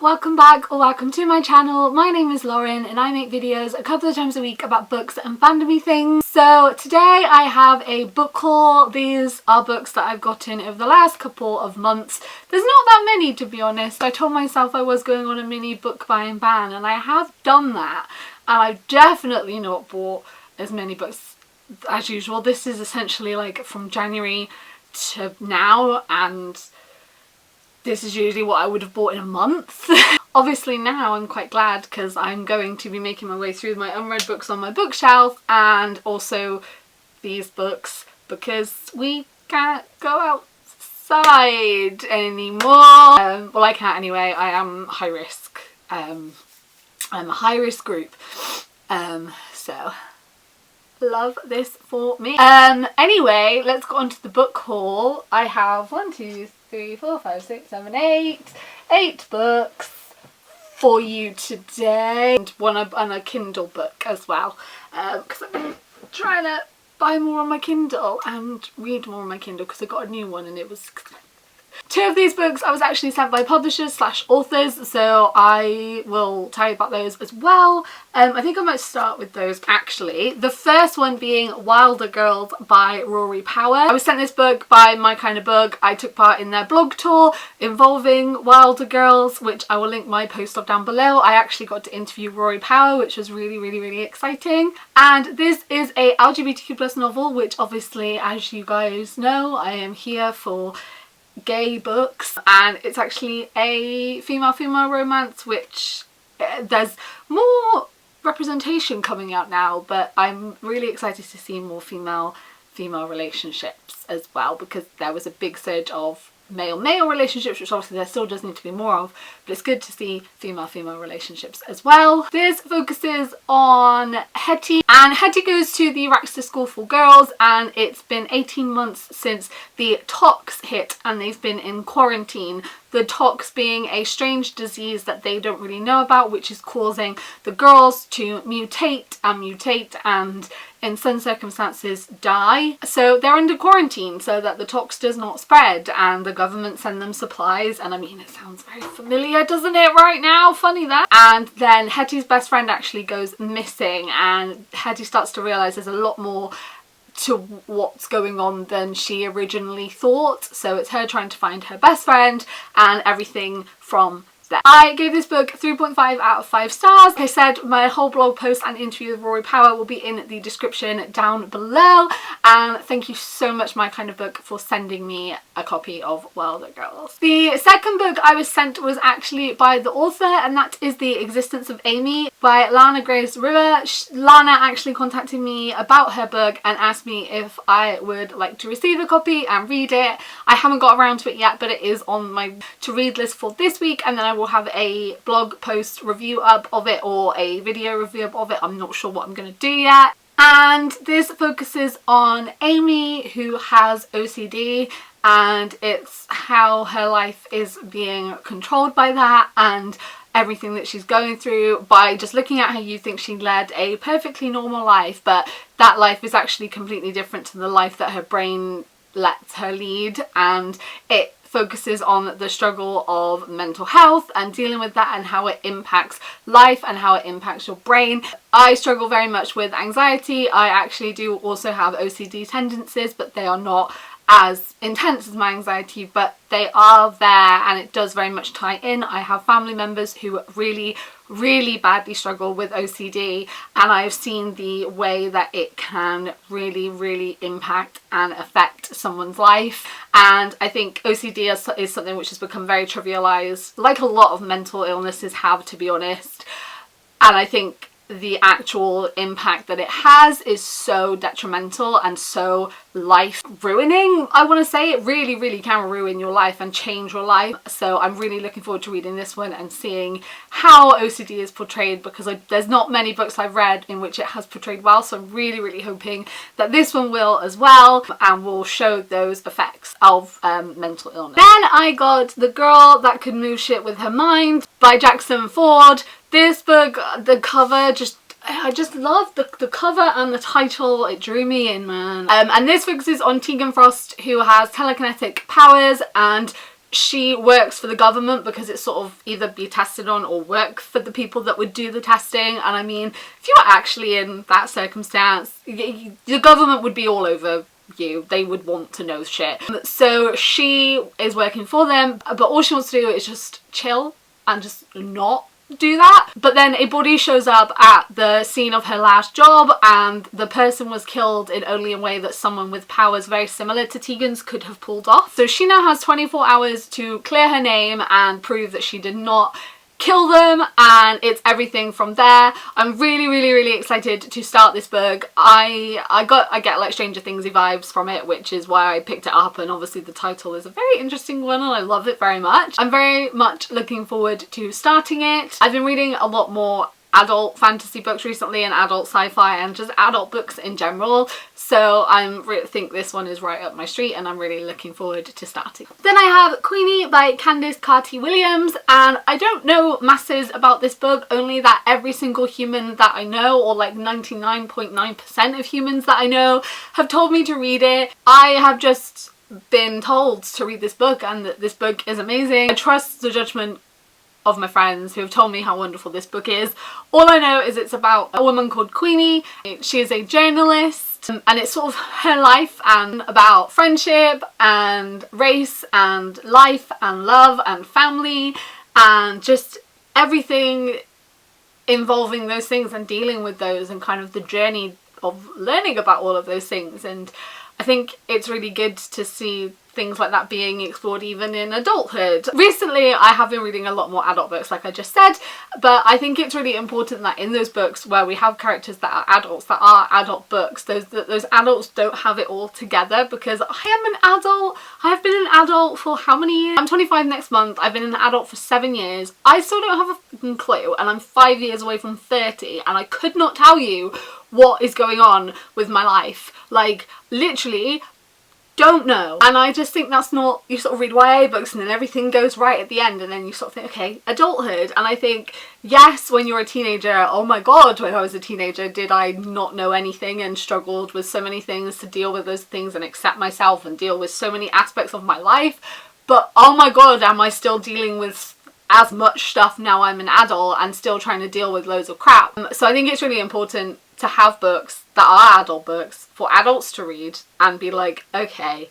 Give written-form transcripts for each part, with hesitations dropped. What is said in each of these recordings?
welcome back or welcome to my channel. My name is Lauren and I make videos a couple of times a week about books and fandomy things. So today I have a book haul. These are books that I've gotten over the last couple of months. There's not that many, to be honest. I told myself I was going on a mini book buying ban and I have done that, and I've definitely not bought as many books as usual. This is essentially like from January to now, and this is usually what I would have bought in a month. Obviously now I'm quite glad because I'm going to be making my way through my unread books on my bookshelf and also these books because we can't go outside anymore. Well, I can't anyway. I am high risk. I'm a high risk group. So love this for me. Anyway, let's go on to the book haul. I have 1, 2, 3, 4, 5, 6, 7, 8 books for you today, and a Kindle book as well, because I've been trying to buy more on my Kindle and read more on my Kindle because I got a new one and it was expensive. 2 of these books I was actually sent by publishers / authors, so I will tell you about those as well. I think I might start with those actually. The first one being Wilder Girls by Rory Power. I was sent this book by My Kind of Book. I took part in their blog tour involving Wilder Girls, which I will link my post of down below. I actually got to interview Rory Power, which was really exciting. And this is a LGBTQ+ novel, which obviously, as you guys know, I am here for gay books, and it's actually a female romance, which there's more representation coming out now, but I'm really excited to see more female relationships as well, because there was a big surge of male relationships, which obviously there still does need to be more of, but it's good to see female relationships as well. This focuses on Hetty, and Hetty goes to the Raxter School for Girls, and it's been 18 months since the tox hit and they've been in quarantine. The tox being a strange disease that they don't really know about, which is causing the girls to mutate and in some circumstances die. So they're under quarantine so that the tox does not spread, and the government send them supplies. And I mean, it sounds very familiar, doesn't it, right now? Funny that. And then Hetty's best friend actually goes missing, and Hetty starts to realise there's a lot more to what's going on than she originally thought. So it's her trying to find her best friend and everything from there. I gave this book 3.5 out of 5 stars. Like I said, my whole blog post and interview with Rory Power will be in the description down below, and thank you so much, My Kind of Book, for sending me a copy of Wilder Girls. The second book I was sent was actually by the author, and that is The Existence of Amy by Lana Grace River. Lana actually contacted me about her book and asked me if I would like to receive a copy and read it. I haven't got around to it yet, but it is on my to read list for this week, and then I will have a blog post review up of it or a video review up of it. I'm not sure what I'm going to do yet. And this focuses on Amy, who has OCD, and it's how her life is being controlled by that and everything that she's going through. By just looking at her, you think she led a perfectly normal life, but that life is actually completely different to the life that her brain lets her lead, and it focuses on the struggle of mental health and dealing with that and how it impacts life and how it impacts your brain. I struggle very much with anxiety. I actually do also have OCD tendencies, but they are not as intense as my anxiety, but they are there and it does very much tie in. I have family members who really badly struggle with OCD, and I've seen the way that it can really impact and affect someone's life. And I think OCD is something which has become very trivialized, like a lot of mental illnesses have, to be honest. And I think the actual impact that it has is so detrimental and so life ruining. I want to say it really can ruin your life and change your life. So I'm really looking forward to reading this one and seeing how OCD is portrayed, because there's not many books I've read in which it has portrayed well, so I'm really hoping that this one will as well and will show those effects of mental illness. Then I got The Girl That Could Move Shit With Her Mind by Jackson Ford. This book, the cover, I just love the cover and the title. It drew me in, man. And this focuses on Tegan Frost, who has telekinetic powers, and she works for the government because it's sort of either be tested on or work for the people that would do the testing. And I mean, if you were actually in that circumstance, the government would be all over you. They would want to know shit. So she is working for them, but all she wants to do is just chill and just not do that. But then a body shows up at the scene of her last job, and the person was killed in only a way that someone with powers very similar to Tegan's could have pulled off. So she now has 24 hours to clear her name and prove that she did not kill them, and it's everything from there. I'm really excited to start this book. I get like Stranger Thingsy vibes from it, which is why I picked it up, and obviously the title is a very interesting one and I love it very much. I'm very much looking forward to starting it. I've been reading a lot more adult fantasy books recently and adult sci-fi and just adult books in general, so I think this one is right up my street and I'm really looking forward to starting. Then I have Queenie by Candice Carty-Williams, and I don't know masses about this book, only that every single human that I know, or like 99.9% of humans that I know, have told me to read it. I have just been told to read this book and that this book is amazing. I trust the judgment of my friends who have told me how wonderful this book is. All I know is it's about a woman called Queenie. She is a journalist, and it's sort of her life and about friendship and race and life and love and family and just everything involving those things and dealing with those and kind of the journey of learning about all of those things. And I think it's really good to see things like that being explored even in adulthood. Recently I have been reading a lot more adult books, like I just said, but I think it's really important that in those books where we have characters that are adults, that are adult books, those adults don't have it all together, because I am an adult. I have been an adult for how many years? I'm 25 next month. I've been an adult for 7 years. I still don't have a fucking clue, and I'm 5 years away from 30, and I could not tell you what is going on with my life. Like, literally don't know. And I just think that's not, you sort of read YA books and then everything goes right at the end, and then you sort of think, okay, adulthood. And I think, yes, when you're a teenager, oh my god, when I was a teenager, did I not know anything and struggled with so many things to deal with those things and accept myself and deal with so many aspects of my life. But oh my god, am I still dealing with as much stuff now I'm an adult and still trying to deal with loads of crap. So I think it's really important to have books that are adult books for adults to read and be like, okay,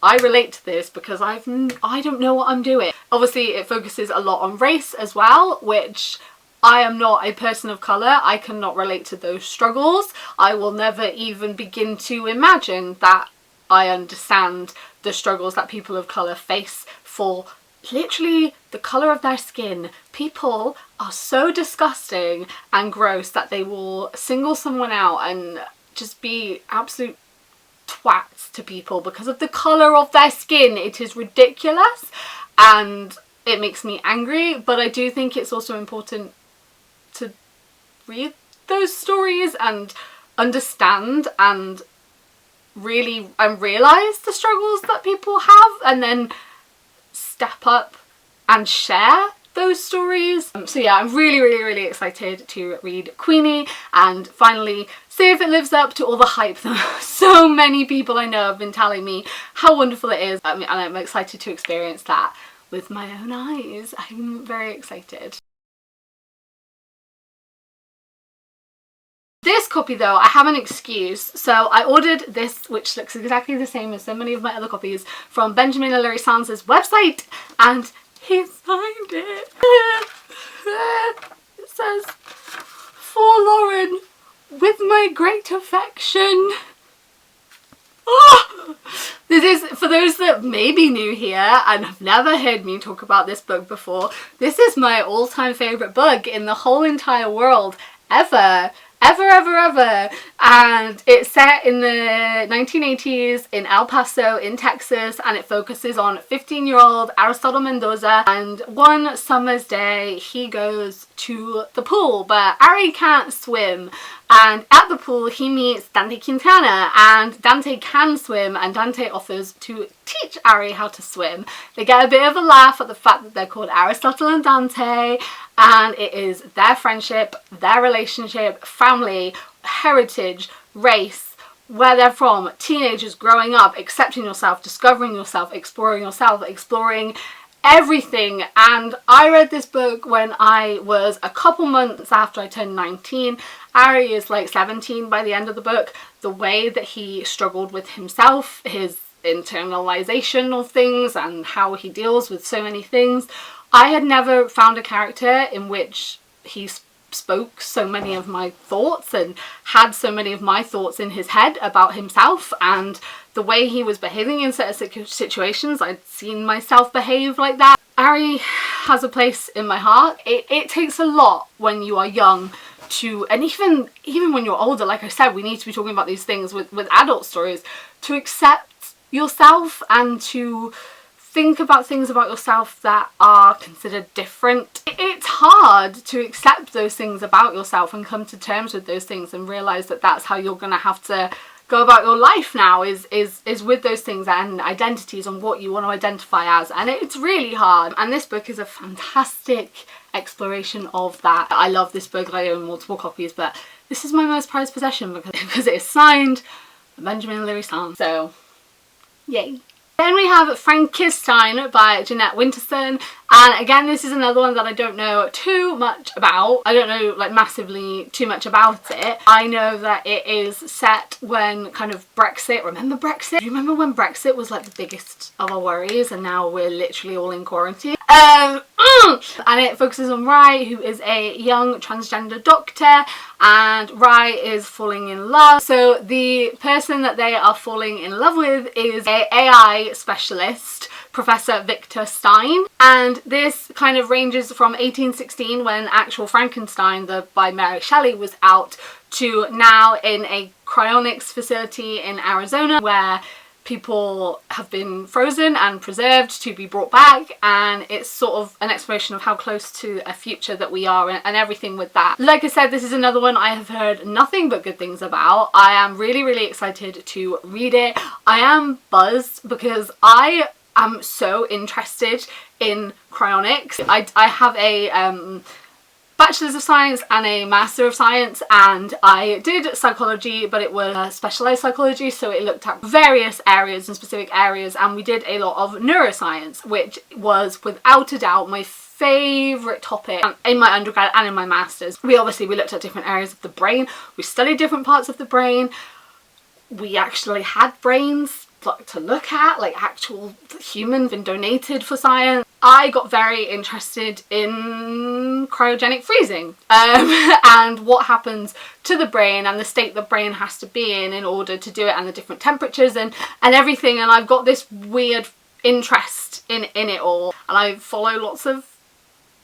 I relate to this because I don't know what I'm doing. Obviously it focuses a lot on race as well, which I am not a person of colour. I cannot relate to those struggles. I will never even begin to imagine that I understand the struggles that people of colour face for literally the colour of their skin. People are so disgusting and gross that they will single someone out and just be absolute twats to people because of the colour of their skin. It is ridiculous and it makes me angry, but I do think it's also important to read those stories and understand and really realise the struggles that people have, and then step up and share those stories. So yeah, I'm really excited to read Queenie and finally see if it lives up to all the hype that so many people I know have been telling me how wonderful it is. And I'm excited to experience that with my own eyes. I'm very excited. This copy though, I have an excuse. So I ordered this, which looks exactly the same as so many of my other copies, from Benjamin Hilary Sands' website, and he signed it. It says, "For Lauren, with my great affection." Oh! This is, for those that may be new here and have never heard me talk about this book before, this is my all-time favourite book in the whole entire world ever. Ever. And it's set in the 1980s in El Paso in Texas, and it focuses on 15-year-old Aristotle Mendoza, and one summer's day he goes to the pool but Ari can't swim, and at the pool he meets Dante Quintana, and Dante can swim and Dante offers to teach Ari how to swim. They get a bit of a laugh at the fact that they're called Aristotle and Dante, and it is their friendship, their relationship, family, heritage, race, where they're from, teenagers growing up, accepting yourself, discovering yourself, exploring everything. And I read this book when I was a couple months after I turned 19. Ari is like 17 by the end of the book. The way that he struggled with himself, his internalization of things, and how he deals with so many things. I had never found a character in which he spoke so many of my thoughts and had so many of my thoughts in his head about himself, and the way he was behaving in certain situations, I'd seen myself behave like that. Ari has a place in my heart. It takes a lot when you are young to, and even when you're older, like I said, we need to be talking about these things with adult stories, to accept yourself and to think about things about yourself that are considered different. It's hard to accept those things about yourself and come to terms with those things and realise that that's how you're gonna have to go about your life now, is with those things and identities and what you want to identify as, and it's really hard. And this book is a fantastic exploration of that. I love this book. I own multiple copies, but this is my most prized possession because it is signed Benjamin Lewis-Sam. So yay. Then we have Frankenstein by Jeanette Winterson, and again this is another one that I don't know too much about. I don't know like massively too much about it. I know that it is set when kind of Brexit, remember Brexit? Do you remember when Brexit was like the biggest of our worries and now we're literally all in quarantine? And it focuses on Rye, who is a young transgender doctor, and Rye is falling in love. So the person that they are falling in love with is an AI specialist, Professor Victor Stein, and this kind of ranges from 1816, when actual Frankenstein by Mary Shelley was out, to now in a cryonics facility in Arizona where people have been frozen and preserved to be brought back, and it's sort of an exploration of how close to a future that we are and everything with that. Like I said, this is another one I have heard nothing but good things about. I am really excited to read it. I am buzzed because I am so interested in cryonics. I have a Bachelor's of Science and a Master of Science, and I did psychology, but it was specialised psychology, so it looked at various areas and specific areas, and we did a lot of neuroscience, which was without a doubt my favourite topic in my undergrad and in my Masters. We looked at different areas of the brain, we studied different parts of the brain, we actually had brains to look at, like actual humans been donated for science. I got very interested in cryogenic freezing and what happens to the brain and the state the brain has to be in order to do it, and the different temperatures and everything, and I've got this weird interest in it all, and I follow lots of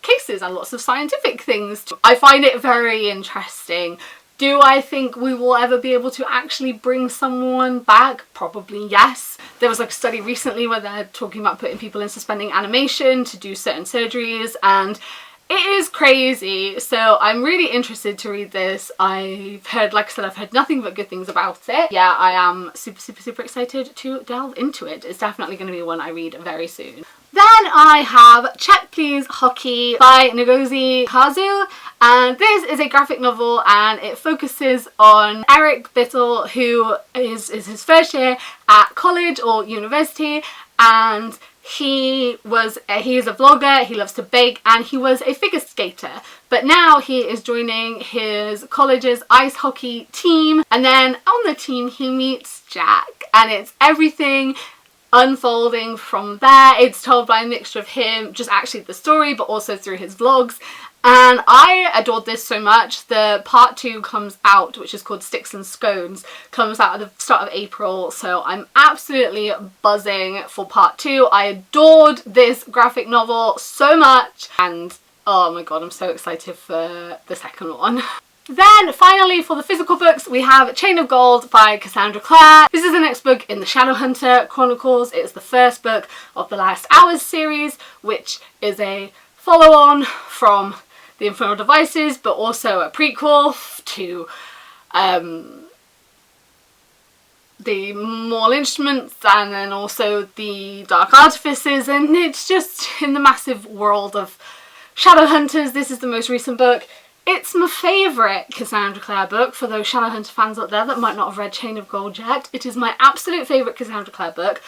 cases and lots of scientific things. I find it very interesting. Do I think we will ever be able to actually bring someone back? Probably yes. There was like a study recently where they're talking about putting people in suspending animation to do certain surgeries, and it is crazy. So I'm really interested to read this. I've heard, like I said, I've heard nothing but good things about it. Yeah, I am super excited to delve into it. It's definitely going to be one I read very soon. Then I have Check Please Hakki by Ngozi Kazu, and this is a graphic novel and it focuses on Eric Bittle, who is his first year at college or university, and he is a vlogger, he loves to bake, and he was a figure skater, but now he is joining his college's ice hockey team, and then on the team he meets Jack, and it's everything unfolding from there. It's told by a mixture of him, just actually the story, but also through his vlogs, and I adored this so much. The part 2 comes out, which is called Sticks and Scones, comes out at the start of April, so I'm absolutely buzzing for part 2. I adored this graphic novel so much, and oh my god, I'm so excited for the second one. Then finally, for the physical books, we have Chain of Gold by Cassandra Clare. This is the next book in the Shadowhunter Chronicles. It's the first book of the Last Hours series, which is a follow-on from The Infernal Devices, but also a prequel to the Mortal Instruments, and then also the Dark Artifices, and it's just in the massive world of Shadowhunters. This is the most recent book. It's my favourite Cassandra Clare book, for those Shadowhunter fans out there that might not have read Chain of Gold yet. It is my absolute favourite Cassandra Clare book.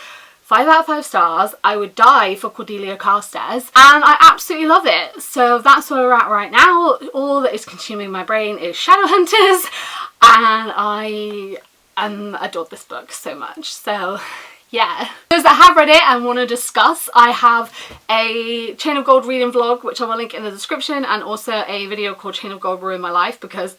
5 out of 5 stars. I would die for Cordelia Carstairs, and I absolutely love it. So that's where we're at right now. All that is consuming my brain is Shadowhunters, and I adored this book so much. So yeah. Those that have read it and want to discuss, I have a Chain of Gold reading vlog, which I will link in the description, and also a video called Chain of Gold Ruined My Life, because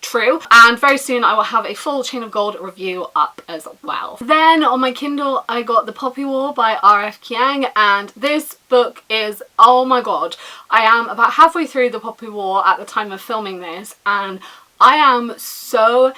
true. And very soon I will have a full Chain of Gold review up as well. Then on my Kindle I got The Poppy War by R.F. Kuang, and this book is, oh my god, I am about halfway through The Poppy War at the time of filming this, and I am so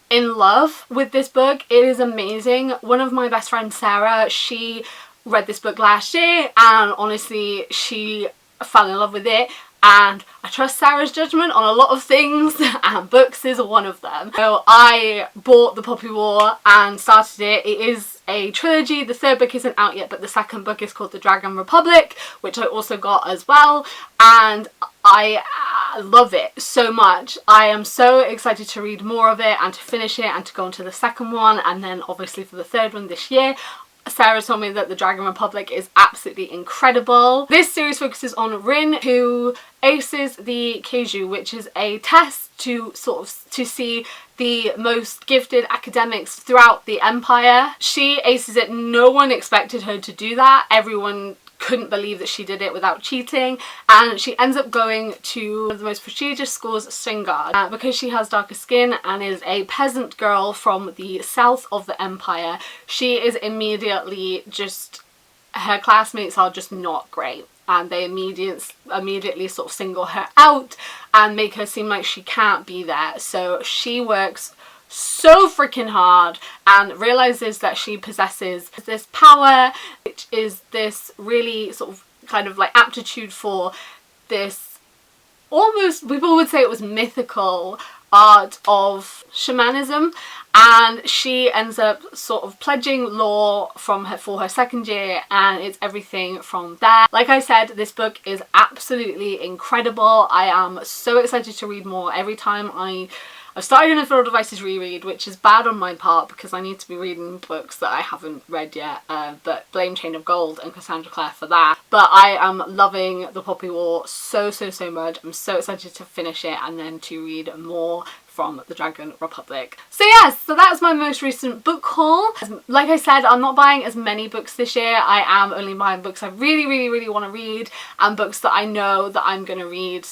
in love with this book. It is amazing. One of my best friends, Sarah, she read this book last year, and honestly she fell in love with it, and I trust Sarah's judgment on a lot of things, and books is one of them. So I bought The Poppy War and started it. It is a trilogy. The third book isn't out yet, but the second book is called The Dragon Republic, which I also got as well, and I love it so much. I am so excited to read more of it and to finish it and to go on to the second one, and then obviously for the third one this year. Sarah told me that The Dragon Republic is absolutely incredible. This series focuses on Rin, who aces the Keiju, which is a test to see the most gifted academics throughout the empire. She aces it. No one expected her to do that. Everyone couldn't believe that she did it without cheating, and she ends up going to one of the most prestigious schools, Singard, because she has darker skin and is a peasant girl from the south of the empire. She is immediately just, her classmates are just not great, and they immediately sort of single her out and make her seem like she can't be there. So she works so freaking hard and realizes that she possesses this power, which is this really sort of kind of like aptitude for this almost, people would say it was mythical art of shamanism, and she ends up sort of pledging law for her second year, and it's everything from there. Like I said, this book is absolutely incredible. I am so excited to read more. Every time I've started an Infernal Devices reread, which is bad on my part because I need to be reading books that I haven't read yet, but blame Chain of Gold and Cassandra Clare for that. But I am loving The Poppy War so much. I'm so excited to finish it and then to read more from The Dragon Republic. So yes, so that's my most recent book haul. Like I said, I'm not buying as many books this year. I am only buying books I really want to read, and books that I know that I'm going to read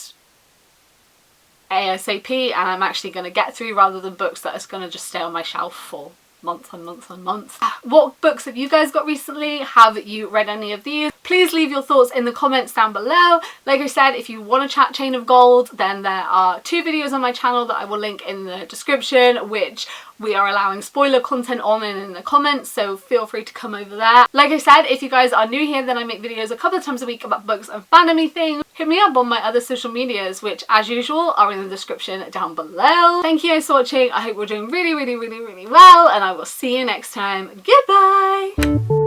ASAP and I'm actually going to get through, rather than books that are going to just stay on my shelf for months and months and months. What books have you guys got recently? Have you read any of these? Please leave your thoughts in the comments down below. Like I said, if you want to chat Chain of Gold, then there are 2 videos on my channel that I will link in the description, which we are allowing spoiler content on and in the comments, so feel free to come over there. Like I said, if you guys are new here, then I make videos a couple of times a week about books and fandom-y things. Hit me up on my other social medias, which as usual are in the description down below. Thank you guys for watching. I hope we're doing really well, and I will see you next time. Goodbye!